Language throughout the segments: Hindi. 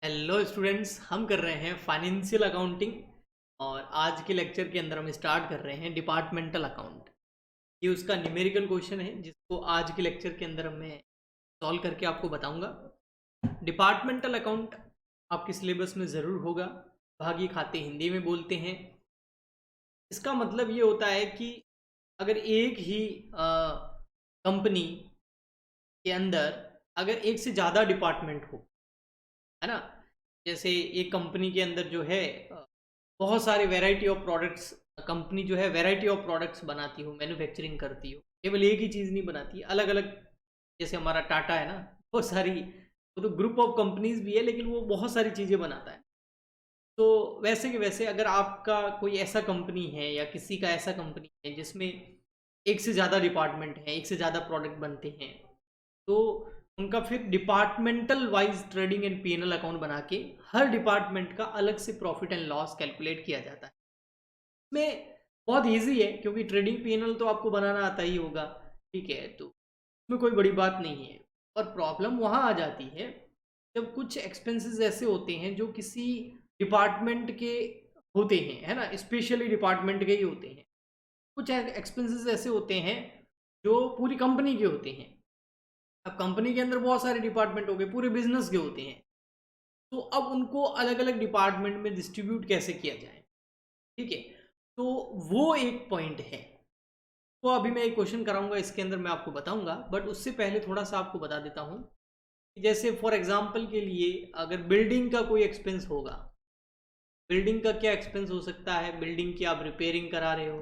हेलो स्टूडेंट्स, हम कर रहे हैं फाइनेंशियल अकाउंटिंग। और आज के लेक्चर के अंदर हम स्टार्ट कर रहे हैं डिपार्टमेंटल अकाउंट। ये उसका न्यूमेरिकल क्वेश्चन है जिसको आज के लेक्चर के अंदर मैं सॉल्व करके आपको बताऊंगा। डिपार्टमेंटल अकाउंट आपके सिलेबस में ज़रूर होगा। भागी खाते हिंदी में बोलते हैं। इसका मतलब ये होता है कि अगर एक ही कंपनी के अंदर अगर एक से ज़्यादा डिपार्टमेंट हो, है ना। जैसे एक कंपनी के अंदर जो है बहुत सारे वैरायटी ऑफ प्रोडक्ट्स, कंपनी जो है वैरायटी ऑफ प्रोडक्ट्स बनाती हो, मैन्युफैक्चरिंग करती हो, केवल एक ही चीज़ नहीं बनाती, अलग अलग। जैसे हमारा टाटा है ना, बहुत सारी, वो तो ग्रुप ऑफ कंपनीज भी है लेकिन वो बहुत सारी चीज़ें बनाता है। तो वैसे कि वैसे अगर आपका कोई ऐसा कंपनी है या किसी का ऐसा कंपनी है जिसमें एक से ज़्यादा डिपार्टमेंट है, एक से ज़्यादा प्रोडक्ट बनते हैं, तो उनका फिर departmental wise trading and PNL account बना के हर डिपार्टमेंट का अलग से प्रॉफिट एंड लॉस कैलकुलेट किया जाता है। इसमें बहुत इजी है क्योंकि ट्रेडिंग पीएनएल तो आपको बनाना आता ही होगा, ठीक है। तो इसमें कोई बड़ी बात नहीं है। और प्रॉब्लम वहाँ आ जाती है जब कुछ एक्सपेंसेस ऐसे होते हैं जो किसी डिपार्टमेंट के होते हैं, है ना, स्पेशली डिपार्टमेंट के ही होते हैं। कुछ एक्सपेंसेस ऐसे होते हैं जो पूरी कंपनी के होते हैं। अब कंपनी के अंदर बहुत सारे डिपार्टमेंट हो गए, पूरे बिजनेस के होते हैं। तो अब उनको अलग अलग डिपार्टमेंट में डिस्ट्रीब्यूट कैसे किया जाए, ठीक है। तो वो एक पॉइंट है। तो अभी मैं एक क्वेश्चन कराऊंगा, इसके अंदर मैं आपको बताऊंगा, बट उससे पहले थोड़ा सा आपको बता देता हूँ कि जैसे फॉर एग्जांपल के लिए अगर बिल्डिंग का कोई एक्सपेंस होगा, बिल्डिंग का क्या एक्सपेंस हो सकता है। बिल्डिंग की आप रिपेयरिंग करा रहे हो,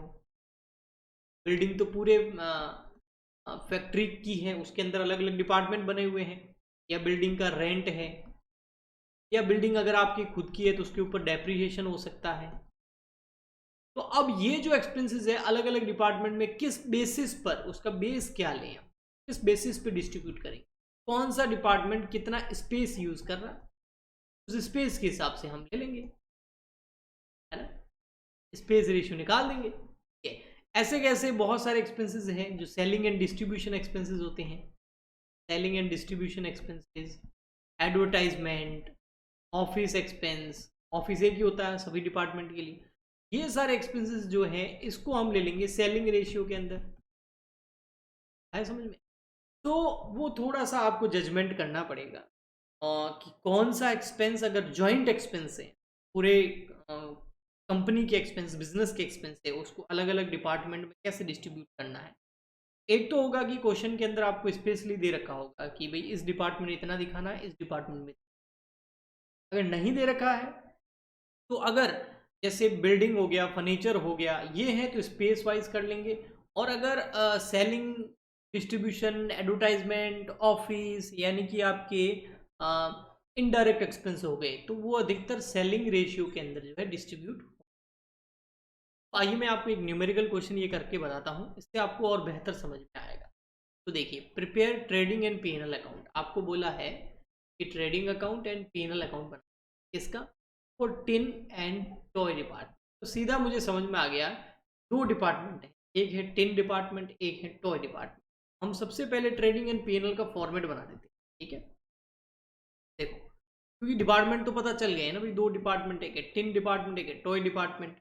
बिल्डिंग तो पूरे फैक्ट्री की है, उसके अंदर अलग अलग डिपार्टमेंट बने हुए हैं। या बिल्डिंग का रेंट है, या बिल्डिंग अगर आपकी खुद की है तो उसके ऊपर डेप्रिसिएशन हो सकता है। तो अब ये जो एक्सपेंसेस है अलग अलग डिपार्टमेंट में किस बेसिस पर, उसका बेस क्या लें, किस बेसिस पे डिस्ट्रीब्यूट करें, कौन सा डिपार्टमेंट कितना स्पेस यूज कर रहा है, उस स्पेस के हिसाब से हम ले लेंगे, है ना। स्पेस रेशियो निकाल देंगे, ठीक है। ऐसे कैसे बहुत सारे एक्सपेंसेस हैं जो सेलिंग एंड डिस्ट्रीब्यूशन एक्सपेंसेस होते हैं। Selling and distribution expenses, advertisement, office expense, office एक ही होता है सभी डिपार्टमेंट के लिए। ये सारे एक्सपेंसेस जो हैं इसको हम ले लेंगे सेलिंग रेशियो के अंदर, है समझ में। तो वो थोड़ा सा आपको जजमेंट करना पड़ेगा कि कौन सा एक्सपेंस, अगर जॉइंट एक्सपेंस है, पूरे कंपनी के एक्सपेंस, बिजनेस के एक्सपेंस है, उसको अलग अलग डिपार्टमेंट में कैसे डिस्ट्रीब्यूट करना है। एक तो होगा कि क्वेश्चन के अंदर आपको स्पेशली दे रखा होगा कि भाई इस डिपार्टमेंट में इतना दिखाना है, इस डिपार्टमेंट में। अगर नहीं दे रखा है तो अगर जैसे बिल्डिंग हो गया, फर्नीचर हो गया, ये है तो स्पेस वाइज कर लेंगे। और अगर सेलिंग, डिस्ट्रीब्यूशन, एडवर्टाइजमेंट, ऑफिस, यानी कि आपके इनडायरेक्ट एक्सपेंस हो गए, तो वो अधिकतर सेलिंग रेशियो के अंदर जो है डिस्ट्रीब्यूट। आइए मैं आपको एक न्यूमेरिकल क्वेश्चन ये करके बताता हूँ, इससे आपको और बेहतर समझ में आएगा। तो देखिए, prepare trading and PNL account, आपको बोला है कि trading account and PNL account बना, किसका, for tin and toy department. तो सीधा मुझे समझ में आ गया, दो डिपार्टमेंट है, एक है टिन डिपार्टमेंट, एक है टॉय डिपार्टमेंट। हम सबसे पहले ट्रेडिंग एंड पीएनएल का फॉर्मेट बना देते हैं, ठीक है। देखो, क्योंकि डिपार्टमेंट तो पता चल गए ना भाई, दो डिपार्टमेंट, एक है टिन डिपार्टमेंट, एक है टॉय डिपार्टमेंट।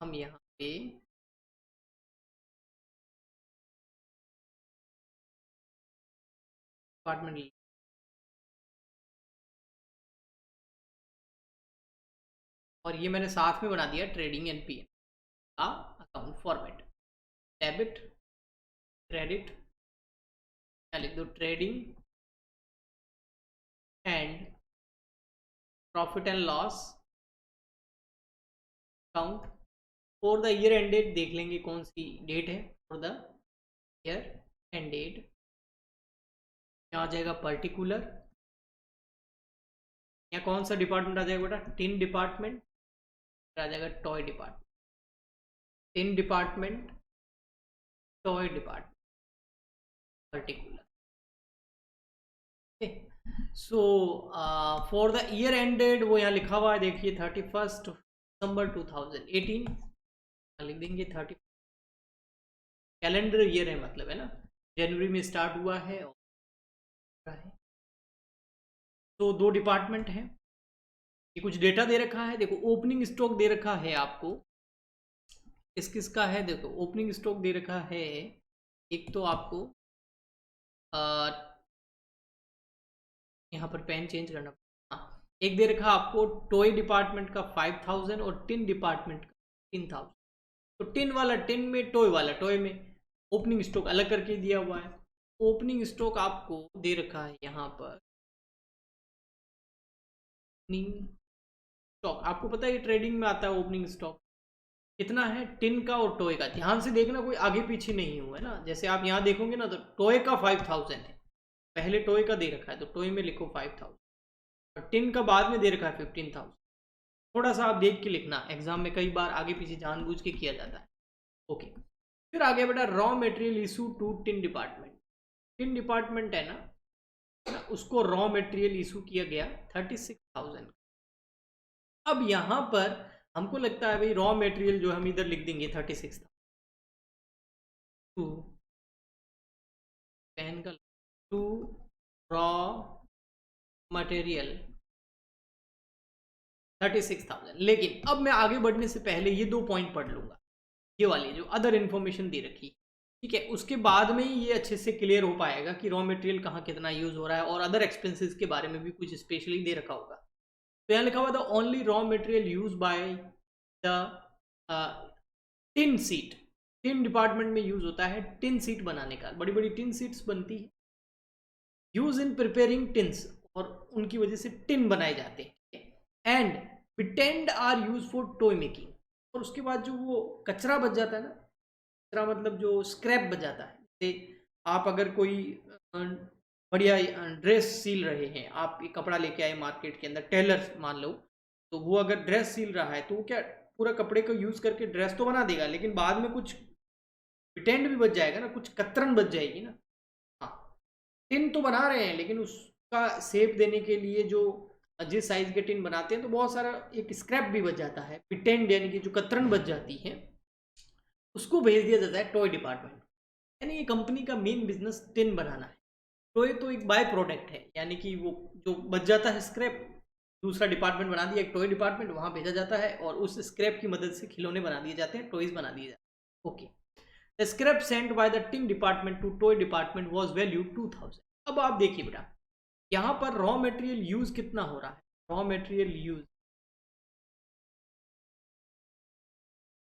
हम यहाँ पे डिपार्टमेंट, और ये मैंने साथ में बना दिया ट्रेडिंग एंड पीएनएल का अकाउंट फॉर्मेट। डेबिट, क्रेडिट, या लिख दो trading and profit and loss account for the year end date. देख लेंगे कौन सी डेट है for the year end date. यहाँ आ जाएगा पर्टिकुलर, या कौन सा डिपार्टमेंट आ जाएगा बेटा, टिन डिपार्टमेंट, आ जाएगा toy department. Tin department, toy department, particular. So for the year ended वो यहाँ लिखा हुआ है, देखिए 31 दिसंबर 2018, लिख देंगे 30। कैलेंडर ईयर है मतलब, है ना, जनवरी में स्टार्ट हुआ है और है। तो दो डिपार्टमेंट हैं, ये कुछ डेटा दे रखा है। देखो ओपनिंग स्टॉक दे रखा है आपको, किस किस का है, देखो ओपनिंग स्टॉक दे रखा है। एक तो आपको यहाँ पर पेन चेंज करना, हाँ, एक दे रखा आपको टॉय डिपार्टमेंट का 5000 और टिन डिपार्टमेंट का 3000। तो टिन वाला टिन में, टॉय वाला टॉय में, ओपनिंग स्टॉक अलग करके दिया हुआ है। ओपनिंग स्टॉक आपको दे रखा है यहाँ पर, ओपनिंग स्टॉक आपको पता है ये ट्रेडिंग में आता है। ओपनिंग स्टॉक कितना है टिन का और टॉय का, ध्यान से देखना कोई आगे पीछे नहीं हुआ है ना। जैसे आप यहाँ देखोगे ना तो टॉय का 5000 है, पहले टॉय का दे रखा है तो टॉय में लिखो 5000, और टिन का बाद में दे रखा है 15000। थोड़ा सा आप देख के लिखना, एग्जाम में कई बार आगे पीछे जानबूझ के किया जाता है। ओके, फिर आगे बेटा raw material issue to tin department. Tin department है ना, उसको रॉ मटेरियल इशू किया गया 36,000। अब यहाँ पर हमको लगता है भाई रॉ मटेरियल जो हम इधर लिख देंगे 36,000 टू पेन का टू रॉ मटेरियल 36,000। लेकिन अब मैं आगे बढ़ने से पहले ये दो पॉइंट पढ़ लूंगा, ये वाली जो अदर इन्फॉर्मेशन दे रखी, ठीक है, उसके बाद में ही ये अच्छे से क्लियर हो पाएगा कि रॉ मटेरियल कहाँ कितना यूज हो रहा है, और अदर एक्सपेंसेस के बारे में भी कुछ स्पेशली दे रखा होगा। तो यहाँ लिखा हुआ था only raw material use by the tin seat. Tin department में यूज होता है टिन सीट बनाने का, बड़ी बड़ी टिन सीट्स बनती है, यूज इन प्रिपेयरिंग टिन्स, और उनकी वजह से टिन बनाए जाते हैं। एंड पिटेंड are used for toy making, और उसके बाद जो वो कचरा बच जाता है ना, कचरा मतलब जो स्क्रैप बच जाता है, जैसे आप अगर कोई बढ़िया ड्रेस सील रहे हैं, आप एक कपड़ा लेके आए मार्केट के अंदर, टेलर मान लो, तो वो अगर ड्रेस सील रहा है तो वो क्या पूरा कपड़े को यूज करके ड्रेस तो बना देगा, लेकिन बाद में कुछ पिटेंड भी बच जाएगा ना, कुछ कतरन बच जाएगी ना। हाँ, टिन तो बना रहे हैं लेकिन उसका शेप देने के लिए जो जिस साइज के टिन बनाते हैं तो बहुत सारा एक स्क्रैप भी बच जाता है, पिटेंड यानी कि जो कतरन बच जाती है, उसको भेज दिया जाता है टॉय डिपार्टमेंट। यानी ये कंपनी का मेन बिजनेस टिन बनाना है। टॉय तो एक बाय प्रोडक्ट है, यानी कि वो जो बच जाता है स्क्रैप, दूसरा डिपार्टमेंट बना दिया, एक टॉय डिपार्टमेंट, वहां भेजा जाता है और उस स्क्रैप की मदद से खिलौने बना दिए जाते हैं, टॉयज बना दिए जाते हैं। Okay, the scrap sent by the tin department to toy department was value 2000। अब आप देखिए बेटा, यहाँ पर रॉ मटेरियल यूज कितना हो रहा है, रॉ मटेरियल यूज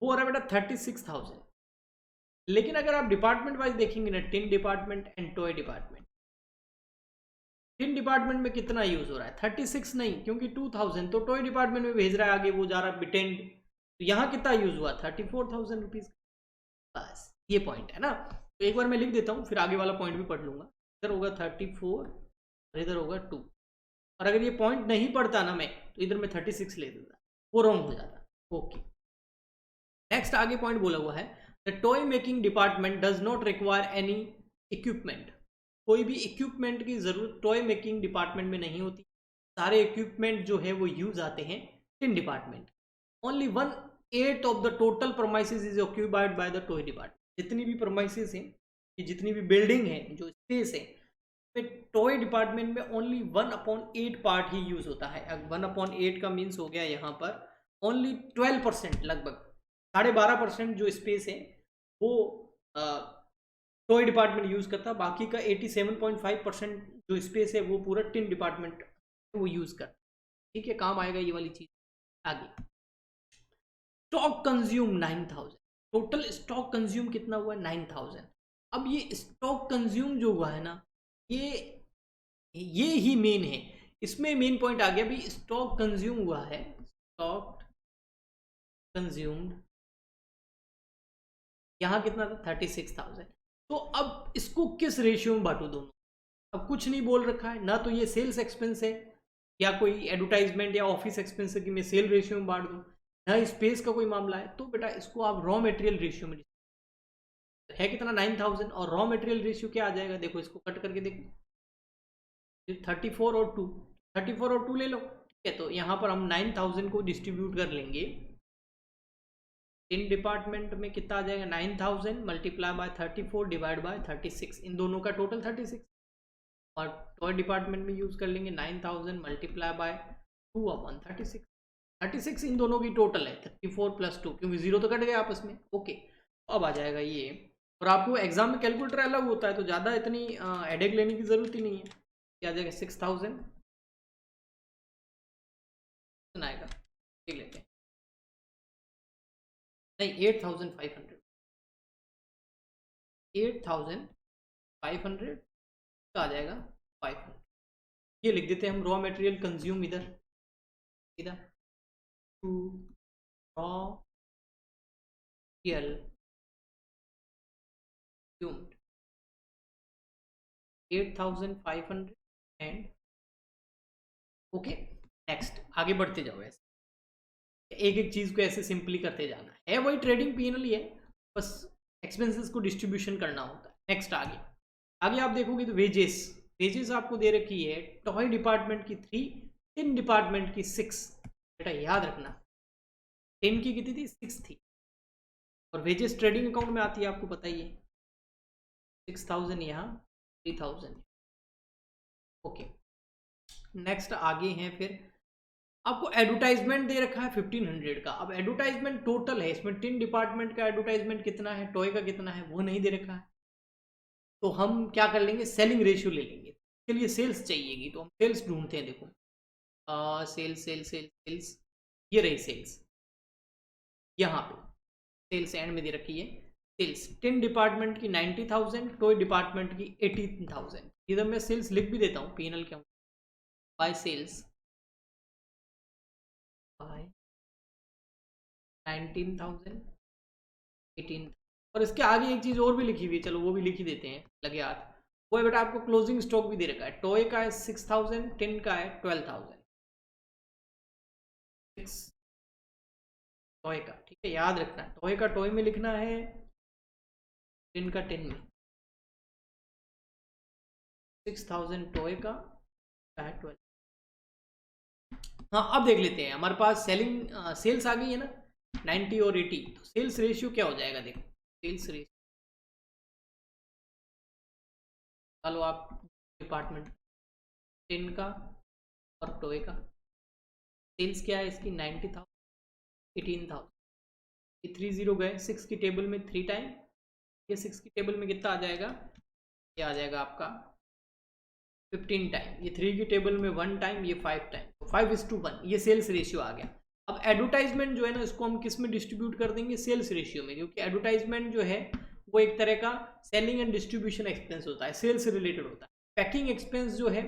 वो हो रहा है बेटा 36,000। लेकिन अगर आप डिपार्टमेंट वाइज देखेंगे ना, tin department and toy department, tin department में कितना यूज हो रहा है 36 नहीं, क्योंकि 2000 तो टॉय डिपार्टमेंट में भेज रहा है, आगे वो जा रहा है बिटेंड, तो यहाँ कितना यूज हुआ 34,000 रुपीज। बस ये पॉइंट है ना। तो एक बार मैं लिख देता हूँ, फिर आगे वाला पॉइंट भी पढ़ लूंगा। इधर होगा 34 और इधर होगा 2, और अगर ये पॉइंट नहीं पढ़ता ना मैं, तो इधर मैं 36 ले देता, वो रॉन्ग हो जाता। ओके, नेक्स्ट आगे पॉइंट बोला हुआ है, the toy making department does not require any equipment. कोई भी इक्विपमेंट की जरूरत टॉय मेकिंग डिपार्टमेंट में नहीं होती, सारे इक्विपमेंट जो है वो यूज आते हैं tin department. Only 1/8 of the total promises is occupied by the toy department. जितनी भी प्रोमाइसेस हैं, जितनी भी बिल्डिंग है, जो स्पेस है, टॉय डिपार्टमेंट में ओनली 1/8 पार्ट ही यूज होता है। 1/8 का मीन्स हो गया यहाँ पर ओनली 12%, लगभग 12.5% जो स्पेस है वो टॉय डिपार्टमेंट यूज करता है, बाकी का 87.5% जो स्पेस है वो पूरा टिन डिपार्टमेंट वो यूज करता है। ठीक है, काम आएगा ये वाली चीज आगे। Stock consume 9000, total stock consume कितना हुआ 9000। अब ये स्टॉक कंज्यूम जो हुआ है ना, ये ही मेन है, इसमें मेन पॉइंट आ गया भाई, स्टॉक कंज्यूम हुआ है, स्टॉक कंज्यूम्ड यहाँ कितना था 36,000। तो अब इसको किस रेशियो में बांटू दोनों, अब कुछ नहीं बोल रखा है ना, तो ये सेल्स एक्सपेंस है या कोई एडवर्टाइजमेंट या ऑफिस एक्सपेंस है कि मैं सेल रेशियो में बांट दूँ, ना स्पेस का कोई मामला है। तो बेटा इसको आप रॉ मटेरियल रेशियो में है कितना 9000, और रॉ मटेरियल रेशियो क्या आ जाएगा, देखो इसको कट करके देखो, 34 और 2, 34 और 2 ले लो, ठीक है। तो यहाँ पर हम 9000 को डिस्ट्रीब्यूट कर लेंगे, टिन डिपार्टमेंट में कितना आ जाएगा 9000 मल्टीप्लाई बाय 34 डिवाइड बाय 36, इन दोनों का टोटल 36। और टॉय डिपार्टमेंट में यूज़ कर लेंगे 9000 मल्टीप्लाई बाय 2/36। 36 इन दोनों की टोटल है, 34 + 2, क्योंकि 0 तो कट गया आपस में। ओके, अब आ जाएगा ये। और आपको एग्जाम में कैलकुलेटर अलग होता है, तो ज़्यादा इतनी हेडेक लेने की ज़रूरत ही नहीं है। क्या आ जाएगा 6000 आएगा, देख लेते हैं। नहीं, 8500, 8500 आ जाएगा 500। ये लिख देते हैं हम, रॉ मटेरियल कंज्यूम इधर इधर to raw material consumed 8500 and okay. Next आगे बढ़ते जाओ, ऐसे एक एक चीज को ऐसे सिंपली करते जाना है, वही ट्रेडिंग पीएनएल ही है, बस एक्सपेंसेस को डिस्ट्रीब्यूशन करना होता है। नेक्स्ट आगे आगे आप देखोगे तो वेजेस, वेजेस आपको दे रखी है टॉय डिपार्टमेंट की 3, टिन डिपार्टमेंट की 6। बेटा याद रखना, टिन की कितनी थी, 6 थी, और वेजेस ट्रेडिंग अकाउंट में आती है, आपको पता ही है। 6000 यहाँ, 3000। ओके, नेक्स्ट आगे हैं फिर आपको एडवर्टाइजमेंट दे रखा है 1500 का। अब एडवर्टाइजमेंट टोटल है, इसमें टिन डिपार्टमेंट का एडवर्टाइजमेंट कितना है, टॉय का कितना है, वो नहीं दे रखा है। तो हम क्या कर लेंगे, सेलिंग रेशियो ले लेंगे। इसके लिए सेल्स चाहिएगी, तो हम सेल्स ढूंढते हैं। देखो सेल्स सेल्स सेल्स सेल्स, ये रही सेल्स, यहाँ पे सेल्स एंड में दे रखी है। सेल्स टिन डिपार्टमेंट की 90,000, टॉय डिपार्टमेंट की 18,000। इधर मैं सेल्स लिख भी देता हूँ, पीएनएल क्या बाय सेल्स 19,000 18। और इसके आगे एक चीज़ और भी लिखी हुई है, चलो वो भी लिख ही देते हैं लगे हाथ। वो है बेटा आपको क्लोजिंग स्टॉक भी दे रखा है, टॉय का है 6000, टिन का है 12,000। टॉय का, ठीक है, याद रखना, टॉय का टॉय में लिखना है, टिन का टिन में। 6000 टॉय का है 12। हाँ, अब देख लेते हैं, हमारे पास सेल्स आ गई है ना 90 और 80, तो सेल्स रेशियो क्या हो जाएगा, देखो सेल्स रेशियो चलो आप डिपार्टमेंट टिन का और टॉय का सेल्स क्या है इसकी 90,000 18,000। ये 30 गए 6 की टेबल में 3 टाइम, ये 6 की टेबल में कितना आ जाएगा, ये आ जाएगा आपका 15 टाइम, ये 3 की टेबल में 1 टाइम, ये 5 टाइम, तो 5:1 ये सेल्स रेशियो आ गया। अब एडवर्टाइजमेंट जो है ना, इसको हम किस में डिस्ट्रीब्यूट कर देंगे, सेल्स रेशियो में, क्योंकि एडवर्टाइजमेंट जो है वो एक तरह का सेलिंग एंड डिस्ट्रीब्यूशन एक्सपेंस होता है, सेल्स से रिलेटेड होता है। पैकिंग एक्सपेंस जो है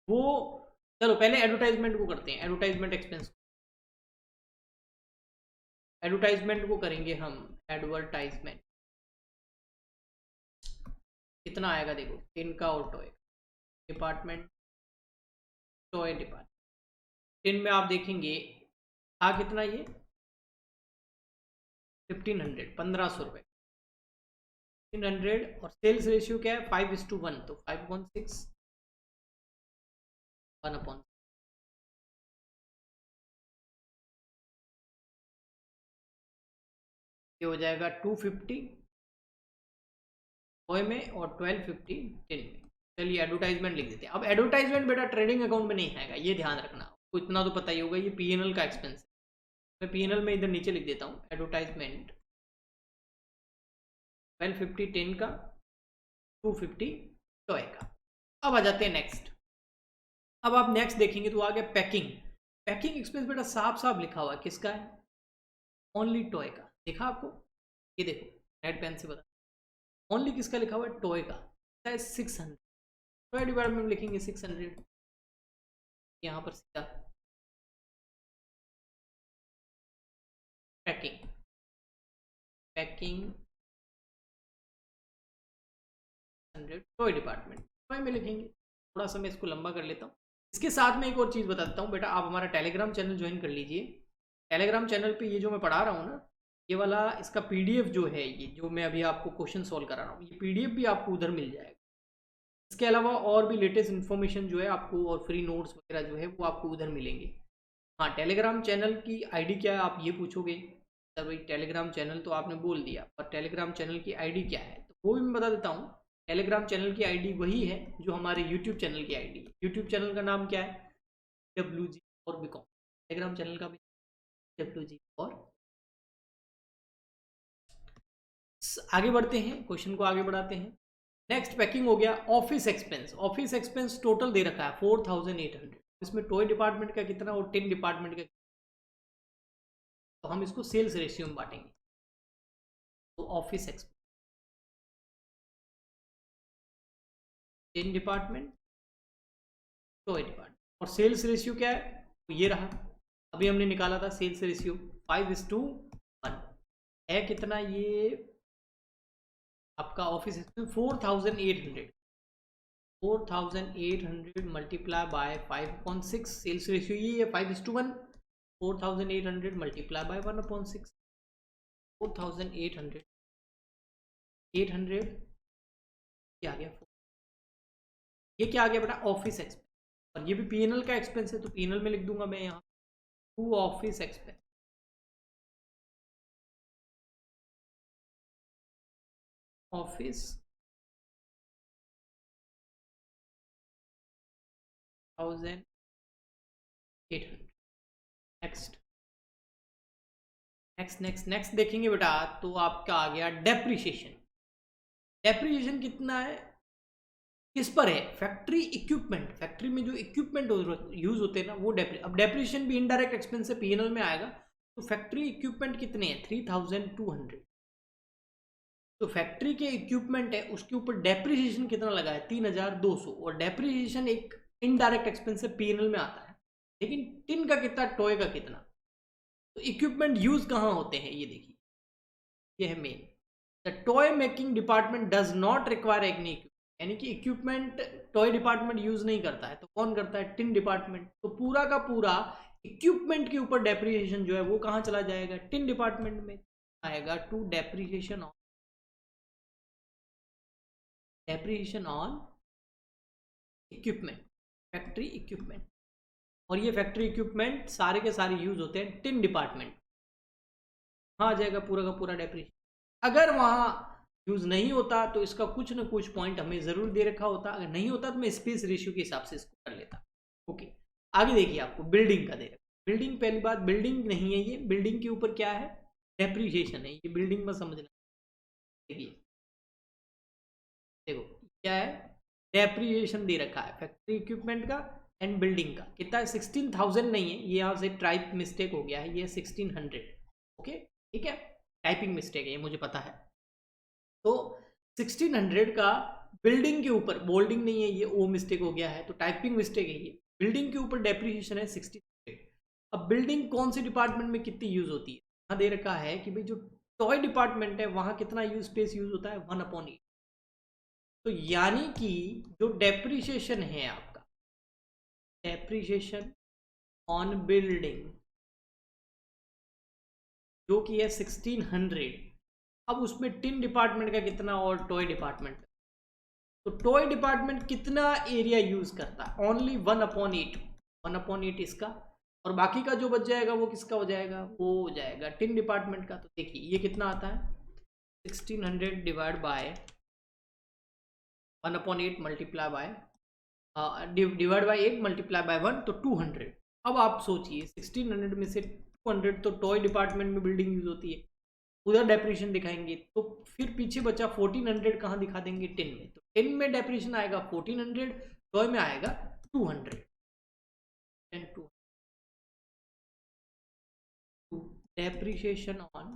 वो, चलो पहले एडवर्टाइजमेंट को करते हैं, एडवर्टाइजमेंट एक्सपेंस, एडवर्टाइजमेंट को करेंगे हम, एडवर्टाइजमेंट कितना आएगा, देखो टिन का और toy department, toy department tin में आप देखेंगे आ कितना, ये 1500, 1500 रुपये 1500। और सेल्स रेशियो क्या है 5:1, तो 5.6 1/, ये हो जाएगा 250 टॉय में और 1250 टिन में। चलिए एडवर्टाइजमेंट लिख देते हैं। अब एडवर्टाइजमेंट बेटा ट्रेडिंग अकाउंट में नहीं आएगा, ये ध्यान रखना, आपको इतना तो पता ही होगा, ये पीएनएल का एक्सपेंस है। मैं पीएनएल में इधर नीचे लिख देता हूँ, एडवर्टाइजमेंट 1250 टिन का, 250 टॉय का। अब आ जाते हैं नेक्स्ट। अब आप नेक्स्ट देखेंगे तो आ गया पैकिंग। पैकिंग एक्सपेंस बेटा साफ साफ लिखा हुआ है, किसका है, ओनली टॉय का। देखा आपको, ये देखो रेड पेन से बता, ओनली किसका लिखा हुआ है, टॉय का, 600। टॉय डिपार्टमेंट में लिखेंगे 600, यहाँ पर सीधा packing, packing 100 toy department, toy में लिखेंगे। थोड़ा सा मैं इसको लंबा कर लेता हूँ। इसके साथ में एक और चीज़ बता देता हूँ बेटा, आप हमारा टेलीग्राम चैनल ज्वाइन कर लीजिए। टेलीग्राम चैनल पे ये जो मैं पढ़ा रहा हूँ ना, ये वाला इसका पीडीएफ जो है, ये जो मैं अभी आपको क्वेश्चन सॉल्व करा रहा हूँ, ये पीडीएफ भी आपको उधर मिल जाएगा। इसके अलावा और भी लेटेस्ट इन्फॉर्मेशन जो है आपको, और फ्री नोट्स वगैरह जो है वो आपको उधर मिलेंगे। हाँ, टेलीग्राम चैनल की आईडी क्या है आप ये पूछोगे, सर भाई टेलीग्राम चैनल तो आपने बोल दिया, पर टेलीग्राम चैनल की आईडी क्या है, तो वो भी मैं बता देता हूँ। टेलीग्राम चैनल की आईडी वही है जो हमारे यूट्यूब चैनल की आईडी है। यूट्यूब चैनल का नाम क्या है? WG और बीकॉम। टेलीग्राम चैनल का भी WG और। आगे बढ़ते हैं, क्वेश्चन को आगे बढ़ाते हैं। नेक्स्ट पैकिंग हो गया office expense. Office expense total दे रखा है 4800। इसमें टॉय डिपार्टमेंट का कितना और टिन डिपार्टमेंट का, तो हम इसको सेल्स रेशियो में बांटेंगे। तो office expense tin department, toy department, और सेल्स रेशियो क्या है? तो ये रहा, अभी हमने निकाला था सेल्स रेशियो 5:1 है। कितना ये आपका office expense? 4800। 4800 multiply by 5/6, sales ratio ये है 5:1। 4800 मल्टीप्लाई बाय 1/6, 4800 800 ये आ गया। ये क्या आ गया बेटा? Office expense. और ये भी पीएनएल का एक्सपेंस है, तो पीएनएल में लिख दूंगा मैं यहाँ to office expense. Office 1800। Next next next next देखेंगे बेटा, तो आपका आ गया डेप्रिसिएशन। डेप्रिसिएशन कितना है? किस पर है? Factory equipment. फैक्ट्री में जो इक्विपमेंट यूज होते हैं ना, वो अब डेप्रिसिएशन भी इनडायरेक्ट एक्सपेंस से पीएनएल में आएगा। तो फैक्ट्री इक्विपमेंट कितने हैं? 3200। तो फैक्ट्री के इक्विपमेंट है, उसके ऊपर डेप्रिसिएशन कितना लगा है? 3200। और डेप्रिसिएशन एक इनडायरेक्ट एक्सपेंस से पीएनएल में आता है। लेकिन टिन का कितना, टॉय का कितना? तो इक्विपमेंट यूज कहाँ होते हैं ये देखिए, ये है main. The toy making department does not require any equipment, यानी कि इक्विपमेंट टॉय डिपार्टमेंट यूज नहीं करता है, तो कौन करता है? Tin department. तो पूरा का पूरा इक्विपमेंट के ऊपर डेप्रिसिएशन जो है वो कहाँ चला जाएगा? टिन डिपार्टमेंट में आएगा। To depreciation on equipment, factory equipment. और ये फैक्ट्री इक्विपमेंट सारे के सारे यूज होते हैं टिन डिपार्टमेंट, वहाँ आ जाएगा पूरा का पूरा डेप्रिसिएशन। अगर वहाँ यूज नहीं होता तो इसका कुछ ना कुछ पॉइंट हमें जरूर दे रखा होता, अगर नहीं होता तो मैं स्पेस रेशियो के हिसाब से इसको कर लेता। ओके, आगे देखिए, आपको बिल्डिंग का दे रखा। बिल्डिंग, पहली बात बिल्डिंग नहीं है ये, बिल्डिंग के ऊपर क्या है? डेप्रिसिएशन है। ये बिल्डिंग में समझना, देखिए देखो क्या है, डेप्रिसिएशन दे रखा है फैक्ट्री इक्विपमेंट का एंड बिल्डिंग का। कितना है? 16,000 नहीं है, ये यहाँ से टाइप मिस्टेक हो गया है, ये 1600। ओके ठीक है, टाइपिंग मिस्टेक है ये, मुझे पता है। तो 1600 का बिल्डिंग के ऊपर, बोल्डिंग नहीं है ये, ओ मिस्टेक हो गया है, तो टाइपिंग मिस्टेक है ये। बिल्डिंग के ऊपर डेप्रिसिएशन है 1600। अब बिल्डिंग कौन सी डिपार्टमेंट में कितनी यूज होती है? यहाँ दे रखा है कि भाई जो टॉय डिपार्टमेंट है वहां कितना यूज स्पेस यूज होता है? 1/8। तो यानी कि जो डेप्रिसिएशन है आपका, डेप्रिसिएशन ऑन बिल्डिंग जो कि है 1600, अब उसमें टिन डिपार्टमेंट का कितना और टॉय डिपार्टमेंट का, तो टॉय डिपार्टमेंट कितना एरिया यूज करता है? ओनली 1/8। 1/8 इसका, और बाकी का जो बच जाएगा वो किसका हो जाएगा? वो हो जाएगा टिन डिपार्टमेंट का। तो देखिए ये कितना आता है? 1600 divide by 1/8 multiply by divide by 8 multiply by 1, तो 200। अब आप सोचिए 1600 में से 200 तो टॉय डिपार्टमेंट में बिल्डिंग यूज होती है, उधर डेप्रिसिएशन दिखाएंगे, तो फिर पीछे बचा 1400 कहाँ दिखा देंगे? टिन में। तो टिन में डेप्रिसिएशन आएगा 1400, टॉय में आएगा 200। Depreciation on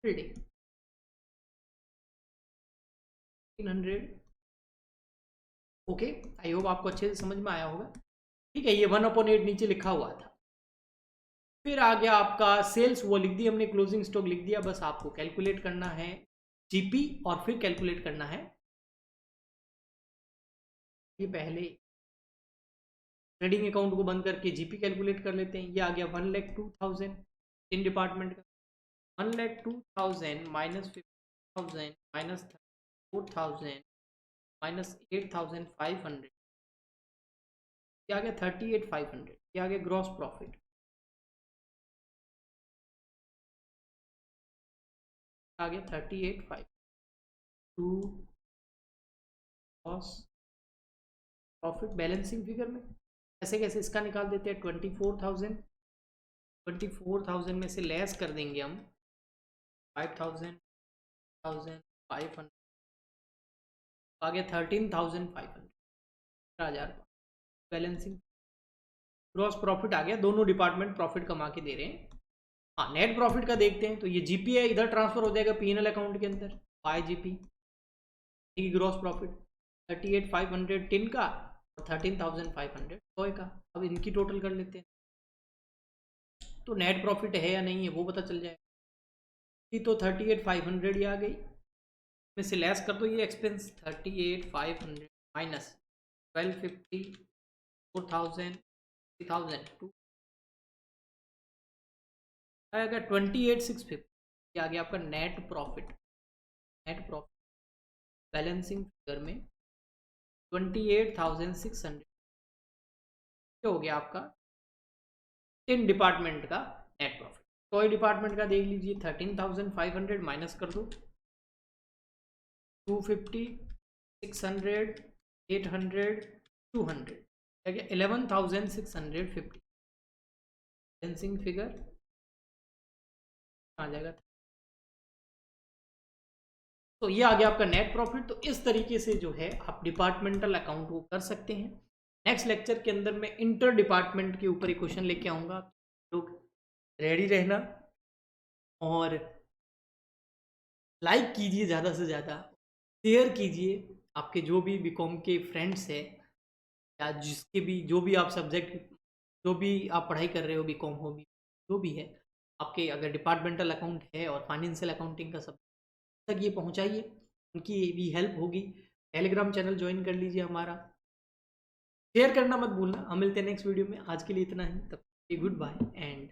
building 1400। Okay, I hope आपको अच्छे से समझ में आया होगा। ठीक है, ये 1/8 नीचे लिखा हुआ था। फिर आ गया आपका सेल्स, वो लिख दिया हमने, क्लोजिंग स्टॉक लिख दिया। बस आपको कैलकुलेट करना है जीपी और फिर कैलकुलेट करना है, ये पहले ट्रेडिंग अकाउंट को बंद करके जीपी कैलकुलेट कर लेते हैं। ये आ गया 1,02,000 इन डिपार्टमेंट का। 1,02,000 माइनस 50,000 माइनस 4,000 माइनस 8,500, ये आ गया 38,500। ये आ गया ग्रॉस प्रॉफिट, आ गया 38,500। लॉस प्रॉफिट बैलेंसिंग फिगर में कैसे कैसे इसका निकाल देते हैं। 24,000 में से लेस कर देंगे हम 5,000 500 आ गया 13,500 13,000 बैलेंसिंग ग्रॉस प्रॉफिट आ गया। दोनों डिपार्टमेंट प्रॉफिट कमा के दे रहे हैं। हाँ नेट प्रॉफिट का देखते हैं तो ये जीपी है, इधर ट्रांसफर हो जाएगा पीएनएल अकाउंट के अंदर bye GP. Gross profit 38,500 tin का और 13,500 टॉय का। अब इनकी टोटल कर लेते हैं तो नेट प्रॉफिट है या नहीं है वो पता चल जाएगा। तो 38,500 ये आ गई, में से लेस कर दो ये एक्सपेंस 38,500 माइनस 1250 4,000 3,000 आएगा 28,650। ये आ गया आपका net profit. Net profit balancing figure में 28,600 हो गया आपका टिन डिपार्टमेंट का नेट प्रॉफिट। टॉय डिपार्टमेंट का देख लीजिए 13,500 माइनस कर दो 250 600 800 200 11,650 बैलेंसिंग फिगर आ जाएगा। तो ये आ गया आपका नेट प्रॉफिट। तो इस तरीके से जो है आप डिपार्टमेंटल अकाउंट को कर सकते हैं। नेक्स्ट लेक्चर के अंदर मैं इंटर डिपार्टमेंट के ऊपर एक क्वेश्चन लेके आऊँगा, लोग रेडी रहना और लाइक कीजिए ज़्यादा से ज़्यादा, शेयर कीजिए आपके जो भी बीकॉम के फ्रेंड्स हैं या जिसके भी जो भी आप सब्जेक्ट जो भी आप पढ़ाई कर रहे हो बीकॉम हो भी जो भी है आपके अगर डिपार्टमेंटल अकाउंट है और फाइनेंशियल अकाउंटिंग का सब तक ये पहुंचाइए, उनकी भी हेल्प होगी। टेलीग्राम चैनल ज्वाइन कर लीजिए हमारा, शेयर करना मत भूलना। हम मिलते हैं नेक्स्ट वीडियो में। आज के लिए इतना ही, तब गुड बाय एंड